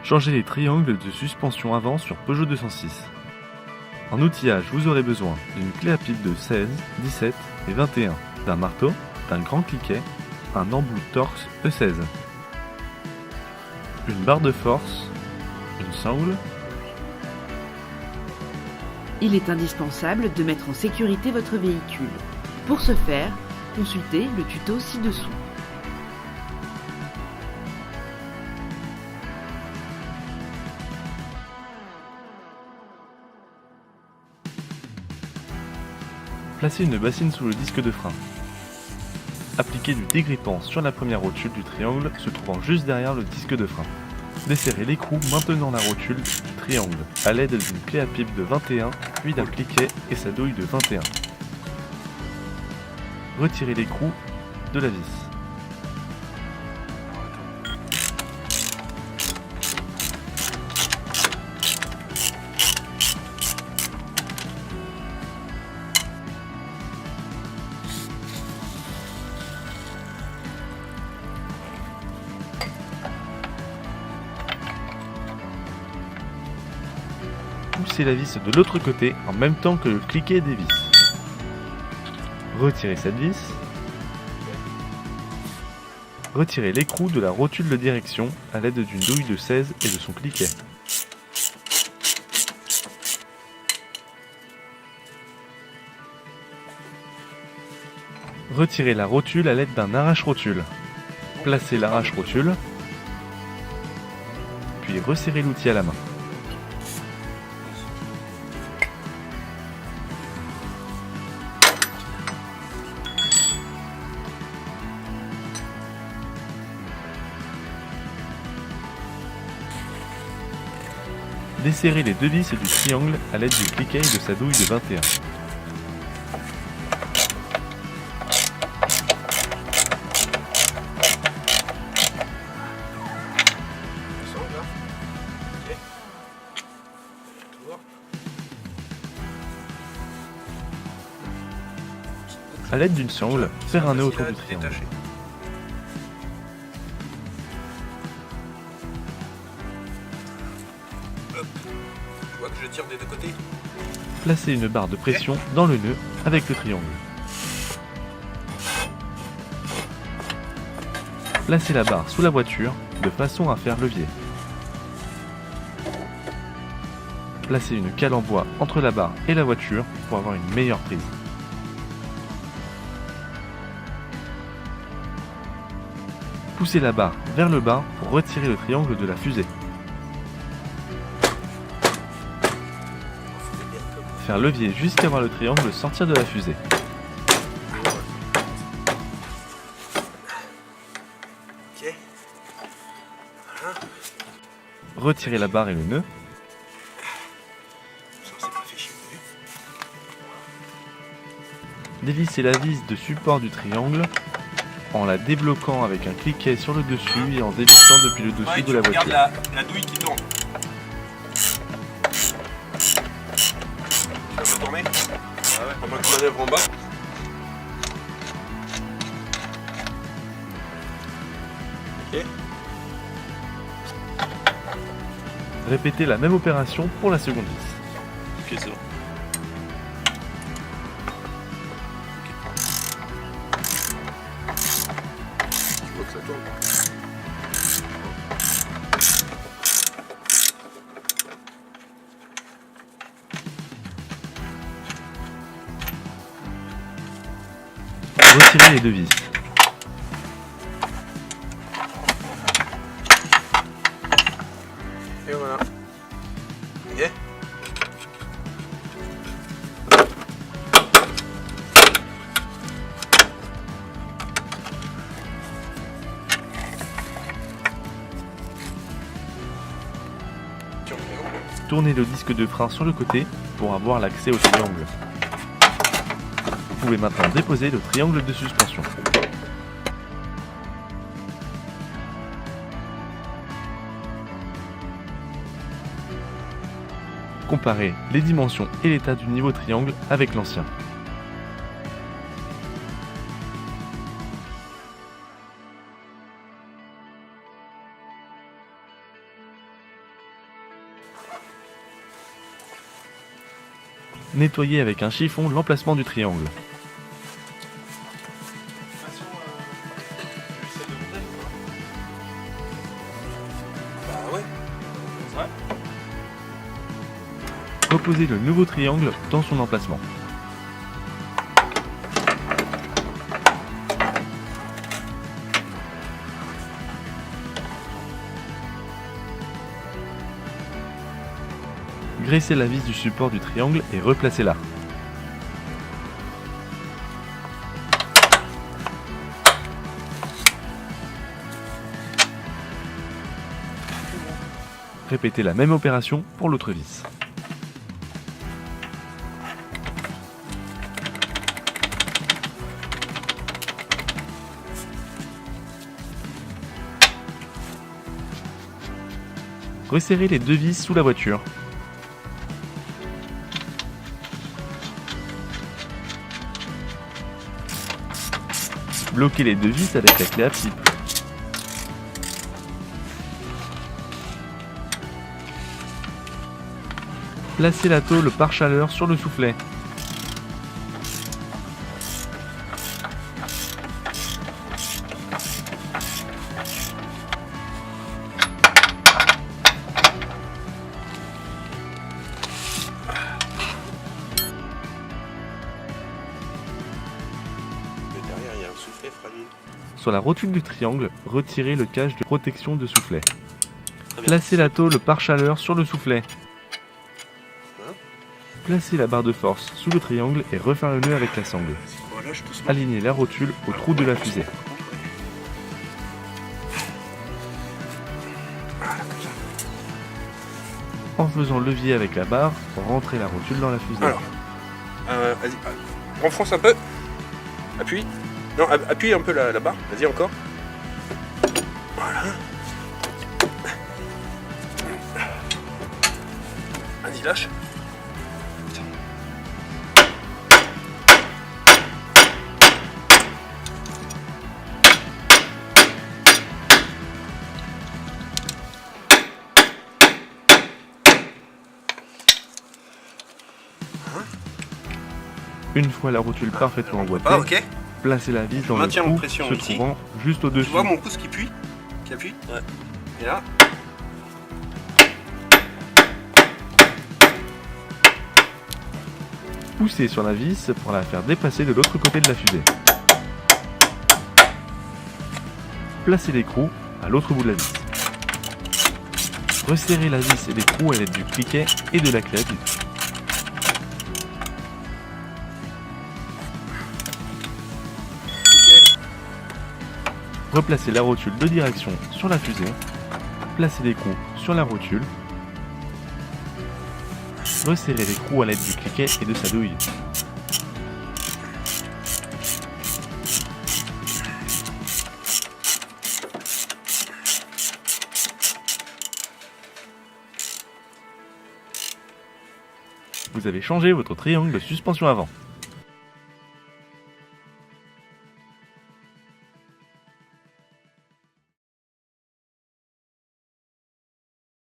Changez les triangles de suspension avant sur Peugeot 206. En outillage, vous aurez besoin d'une clé à pipe de 16, 17 et 21, d'un marteau, d'un grand cliquet, un embout torx E16, une barre de force, une sangle. Il est indispensable de mettre en sécurité votre véhicule. Pour ce faire, consultez le tuto ci-dessous. Placez une bassine sous le disque de frein. Appliquez du dégrippant sur la première rotule du triangle se trouvant juste derrière le disque de frein. Desserrez l'écrou maintenant la rotule du triangle à l'aide d'une clé à pipe de 21, puis d'un cliquet et sa douille de 21. Retirez l'écrou de la vis. Poussez la vis de l'autre côté en même temps que le cliquet des vis. Retirez cette vis. Retirez l'écrou de la rotule de direction à l'aide d'une douille de 16 et de son cliquet. Retirez la rotule à l'aide d'un arrache-rotule. Placez l'arrache-rotule, puis resserrez l'outil à la main. Desserrez les deux vis du triangle à l'aide du cliquet et de sa douille de 21. A l'aide d'une sangle, faire un nœud autour du triangle. Je vois que je tire des deux côtés. Placez une barre de pression dans le nœud avec le triangle. Placez la barre sous la voiture de façon à faire levier. Placez une cale en bois entre la barre et la voiture pour avoir une meilleure prise. Poussez la barre vers le bas pour retirer le triangle de la fusée. Faire levier jusqu'à voir le triangle sortir de la fusée. Ok. Voilà. Retirez la barre et le nœud. Ça, c'est pas fait chier. Dévissez la vis de support du triangle en la débloquant avec un cliquet sur le dessus et en dévissant depuis le dessus de la voiture. Regarde la douille qui tourne. Tu vas me tourner? Ah ouais. Pendant que tu manœuvres en bas. Ok. Répétez la même opération pour la seconde vis. Ok, c'est bon. Tu vois que ça tourne. Retirez les deux vis. Et voilà. Ok. Tournez le disque de frein sur le côté pour avoir l'accès au triangle. Vous pouvez maintenant déposer le triangle de suspension. Comparez les dimensions et l'état du niveau triangle avec l'ancien. Nettoyez avec un chiffon l'emplacement du triangle. Bah ouais. C'est vrai. Reposez le nouveau triangle dans son emplacement. Graissez la vis du support du triangle et replacez-la. Répétez la même opération pour l'autre vis. Resserrez les deux vis sous la voiture. Bloquez les deux vis avec la clé à pipe. Placez la tôle par chaleur sur le soufflet. Mais derrière, il y a un soufflet fragile. Sur la rotule du triangle, retirez le cache de protection de soufflet. Très bien. Placez la tôle par chaleur sur le soufflet. Hein? Placez la barre de force sous le triangle et refaire le nœud avec la sangle. Voilà, je tousse. Alignez la rotule au trou de la fusée. En faisant levier avec la barre, rentrez la rotule dans la fusée. Alors, vas-y, renfonce un peu. Appuie. Non, appuie un peu la barre. Vas-y, encore. Voilà. Vas-y, lâche. Une fois la rotule parfaitement emboîtée, Ah, ok. placez la vis dans le maintiens en trou pression se ici. trouvant juste Tu au-dessus. vois mon pouce qui appuie. Ouais. Et là. Poussez sur la vis pour la faire dépasser de l'autre côté de la fusée. Placez l'écrou à l'autre bout de la vis. Resserrez la vis et l'écrou à l'aide du cliquet et de la clé à pipe. Replacez la rotule de direction sur la fusée. Placez l'écrou sur la rotule. Resserrez l'écrou à l'aide du cliquet et de sa douille. Vous avez changé votre triangle de suspension avant.